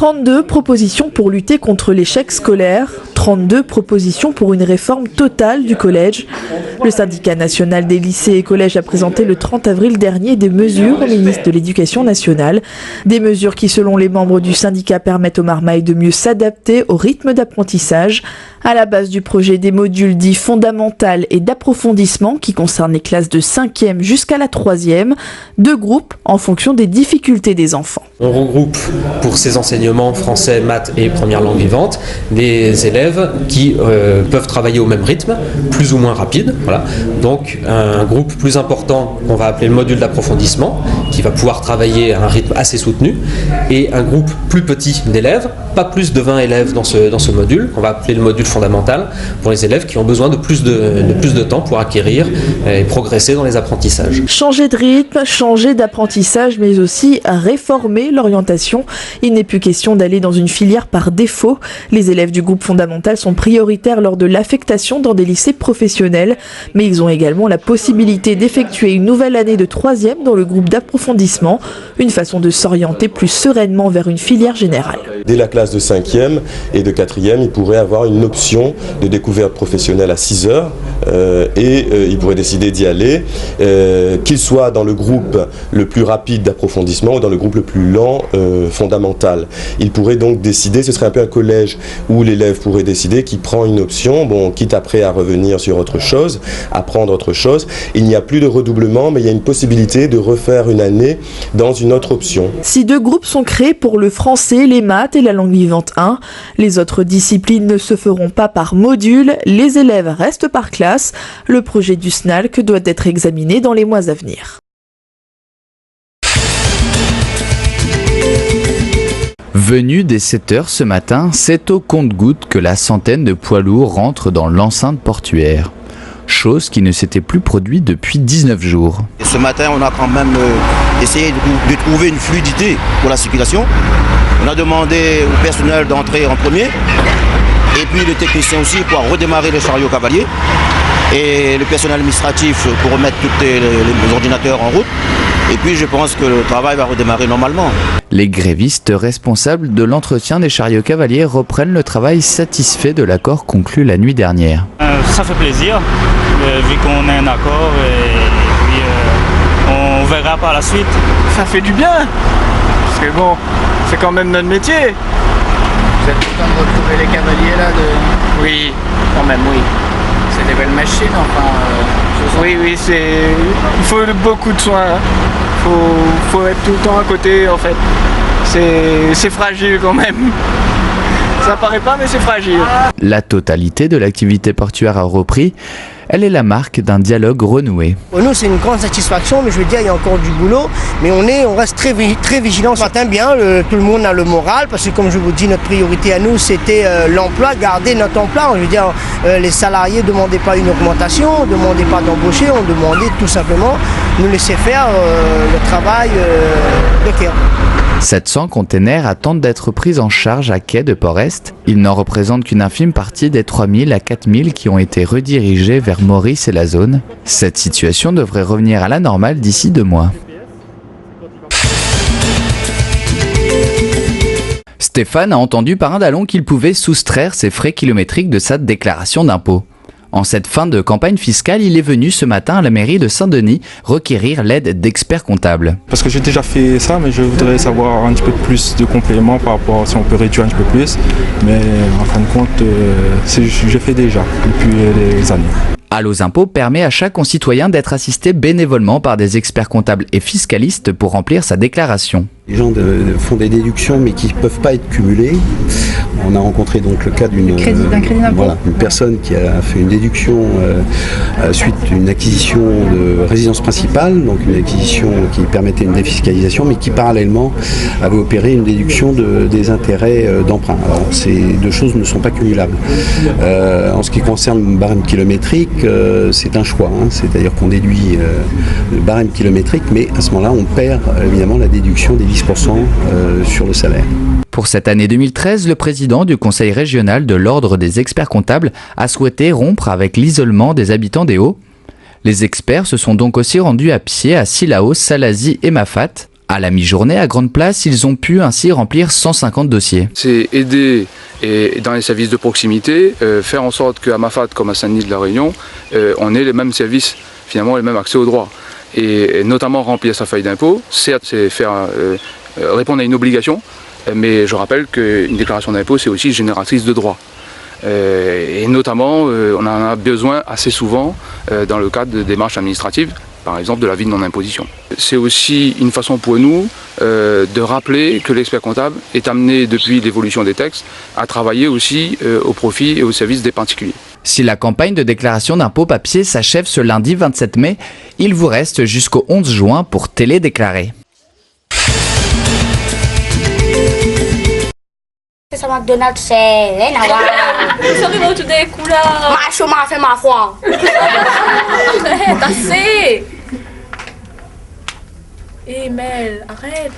32 propositions pour lutter contre l'échec scolaire, 32 propositions pour une réforme totale du collège. Le syndicat national des lycées et collèges a présenté le 30 avril dernier des mesures au ministre de l'Éducation nationale. Des mesures qui, selon les membres du syndicat, permettent aux marmailles de mieux s'adapter au rythme d'apprentissage. À la base du projet, des modules dits fondamentaux et d'approfondissement qui concernent les classes de 5e jusqu'à la 3e, 2 groupes en fonction des difficultés des enfants. On regroupe pour ces enseignements français, maths et première langue vivante des élèves qui peuvent travailler au même rythme, plus ou moins rapide. Voilà. Donc un groupe plus important qu'on va appeler le module d'approfondissement, qui va pouvoir travailler à un rythme assez soutenu, et un groupe plus petit d'élèves, pas plus de 20 élèves dans ce module, qu'on va appeler le module fondamental, pour les élèves qui ont besoin de plus de temps pour acquérir et progresser dans les apprentissages. Changer de rythme, changer d'apprentissage, mais aussi réformer l'orientation. Il n'est plus question d'aller dans une filière par défaut. Les élèves du groupe fondamental sont prioritaires lors de l'affectation dans des lycées professionnels, mais ils ont également la possibilité d'effectuer une nouvelle année de 3e dans le groupe d'approfondissement, une façon de s'orienter plus sereinement vers une filière générale. Dès la classe de 5e et de 4e, ils pourraient avoir une option de découverte professionnelle à 6 heures et ils pourraient décider d'y aller, qu'ils soient dans le groupe le plus rapide d'approfondissement ou dans le groupe le plus lent fondamental. Ils pourraient donc décider, ce serait un peu un collège où l'élève pourrait décider qu'il prend une option, bon, quitte après à revenir sur autre chose, apprendre autre chose. Il n'y a plus de redoublement, mais il y a une possibilité de refaire une année dans une autre option. Si 2 groupes sont créés pour le français, les maths et la langue vivante 1, les autres disciplines ne se feront pas par module, les élèves restent par classe. Le projet du SNALC doit être examiné dans les mois à venir. Venu dès 7h ce matin, c'est au compte-gouttes que la centaine de poids lourds rentrent dans l'enceinte portuaire. Chose qui ne s'était plus produite depuis 19 jours. Et ce matin, on a quand même essayé de trouver une fluidité pour la circulation. On a demandé au personnel d'entrer en premier, et puis le technicien aussi pour redémarrer le chariot cavalier, et le personnel administratif pour remettre tous les ordinateurs en route. Et puis je pense que le travail va redémarrer normalement. Les grévistes responsables de l'entretien des chariots cavaliers reprennent le travail satisfaits de l'accord conclu la nuit dernière. Ça fait plaisir, vu qu'on a un accord, et puis on verra par la suite. Ça fait du bien, parce que bon, c'est quand même notre métier. Vous êtes content de retrouver les cavaliers là Oui, quand même, oui. C'est des belles machines, enfin. Oui, il faut beaucoup de soins. Faut être tout le temps à côté, en fait. C'est fragile quand même. Ça paraît pas, mais c'est fragile. La totalité de l'activité portuaire a repris. Elle est la marque d'un dialogue renoué. Pour nous, c'est une grande satisfaction, mais je veux dire, il y a encore du boulot. Mais on reste très vigilants. Ce matin, bien, tout le monde a le moral, parce que comme je vous dis, notre priorité à nous, c'était l'emploi, garder notre emploi. Je veux dire, les salariés ne demandaient pas une augmentation, ne demandaient pas d'embaucher, on demandait tout simplement nous laisser faire le travail de quai. 700 containers attendent d'être pris en charge à quai de Port-Est. Ils n'en représentent qu'une infime partie des 3000 à 4000 qui ont été redirigés vers Maurice et la zone. Cette situation devrait revenir à la normale d'ici 2 mois. Stéphane a entendu par un dallon qu'il pouvait soustraire ses frais kilométriques de sa déclaration d'impôt. En cette fin de campagne fiscale, il est venu ce matin à la mairie de Saint-Denis requérir l'aide d'experts comptables. Parce que j'ai déjà fait ça, mais je voudrais savoir un petit peu plus de compléments par rapport à si on peut réduire un petit peu plus. Mais en fin de compte, j'ai fait déjà depuis des années. Allo Impôts permet à chaque concitoyen d'être assisté bénévolement par des experts comptables et fiscalistes pour remplir sa déclaration. Les gens font des déductions mais qui ne peuvent pas être cumulées. On a rencontré donc le cas d'une une personne qui a fait une déduction suite à une acquisition de résidence principale, donc une acquisition qui permettait une défiscalisation, mais qui parallèlement avait opéré une déduction des intérêts d'emprunt. Alors ces deux choses ne sont pas cumulables. En ce qui concerne le barème kilométrique, c'est un choix, c'est-à-dire qu'on déduit le barème kilométrique, mais à ce moment-là, on perd évidemment la déduction des 10% sur le salaire. Pour cette année 2013, le président du conseil régional de l'ordre des experts comptables a souhaité rompre avec l'isolement des habitants des Hauts. Les experts se sont donc aussi rendus à pied à Sillaos, Salazie et Mafate. À la mi-journée, à Grande Place, ils ont pu ainsi remplir 150 dossiers. C'est aider et dans les services de proximité, faire en sorte qu'à Mafate comme à Saint-Denis de la Réunion, on ait les mêmes services, finalement les mêmes accès aux droits. Et notamment remplir sa feuille d'impôt, c'est faire répondre à une obligation, mais je rappelle qu'une déclaration d'impôt c'est aussi génératrice de droits. Et notamment, on en a besoin assez souvent dans le cadre de démarches administratives, par exemple de l'avis de non-imposition. C'est aussi une façon pour nous de rappeler que l'expert comptable est amené depuis l'évolution des textes à travailler aussi au profit et au service des particuliers. Si la campagne de déclaration d'impôt papier s'achève ce lundi 27 mai, il vous reste jusqu'au 11 juin pour télédéclarer. Sa McDonald's c'est nawa. Sorry mau today kula. Macho ma fait ma foi. Assez. Eh Mel, arrête.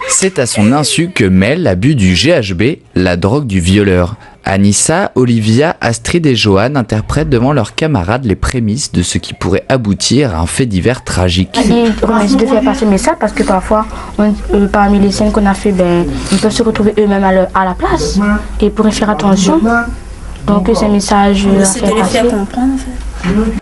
C'est à son insu que Mel a bu du GHB, la drogue du violeur. Anissa, Olivia, Astrid et Joanne interprètent devant leurs camarades les prémices de ce qui pourrait aboutir à un fait divers tragique. On essaie de faire passer le message parce que parfois, parmi les scènes qu'on a fait, ils peuvent se retrouver eux-mêmes à la place. Et pour y faire attention, donc ces messages à faire passer. Comprendre en fait.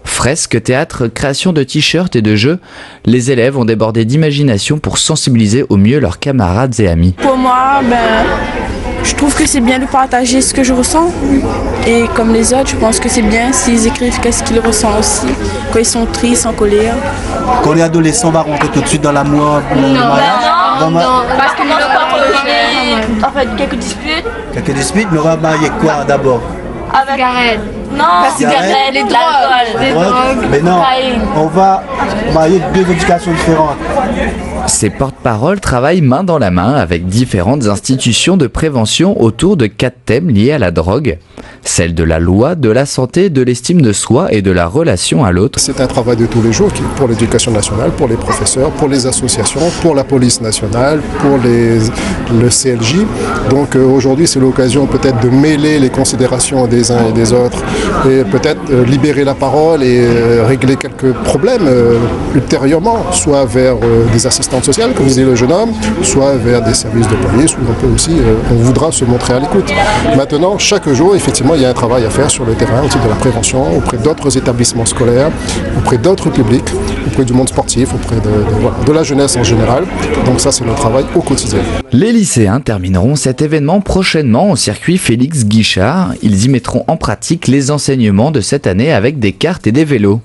Fresques, théâtre, création de t-shirts et de jeux, les élèves ont débordé d'imagination pour sensibiliser au mieux leurs camarades et amis. Pour moi, je trouve que c'est bien de partager ce que je ressens. Et comme les autres, je pense que c'est bien s'ils écrivent qu'est-ce qu'ils ressentent aussi, quand ils sont tristes, en colère. Quand les adolescents vont rentrer tout de suite dans l'amour, Non, parce que nous avons en fait quelques disputes. Quelques disputes, mais on va marier quoi d'abord? Avec cigarette. Non, la cigarette, les drogues, les drogues. Mais non, on va marier deux éducations différentes. Ces porte-paroles travaillent main dans la main avec différentes institutions de prévention autour de 4 thèmes liés à la drogue. Celle de la loi, de la santé, de l'estime de soi et de la relation à l'autre. C'est un travail de tous les jours pour l'éducation nationale, pour les professeurs, pour les associations, pour la police nationale, pour le CLJ. Donc aujourd'hui c'est l'occasion peut-être de mêler les considérations des uns et des autres et peut-être libérer la parole et régler quelques problèmes ultérieurement, soit vers des assistantes sociales, comme disait le jeune homme, soit vers des services de police où on peut aussi, on voudra se montrer à l'écoute. Maintenant, chaque jour, effectivement, il y a un travail à faire sur le terrain, au titre de la prévention, auprès d'autres établissements scolaires, auprès d'autres publics, auprès du monde sportif, auprès de la jeunesse en général. Donc ça, c'est le travail au quotidien. Les lycéens termineront cet événement prochainement au circuit Félix Guichard. Ils y mettront en pratique les enseignements de cette année avec des cartes et des vélos.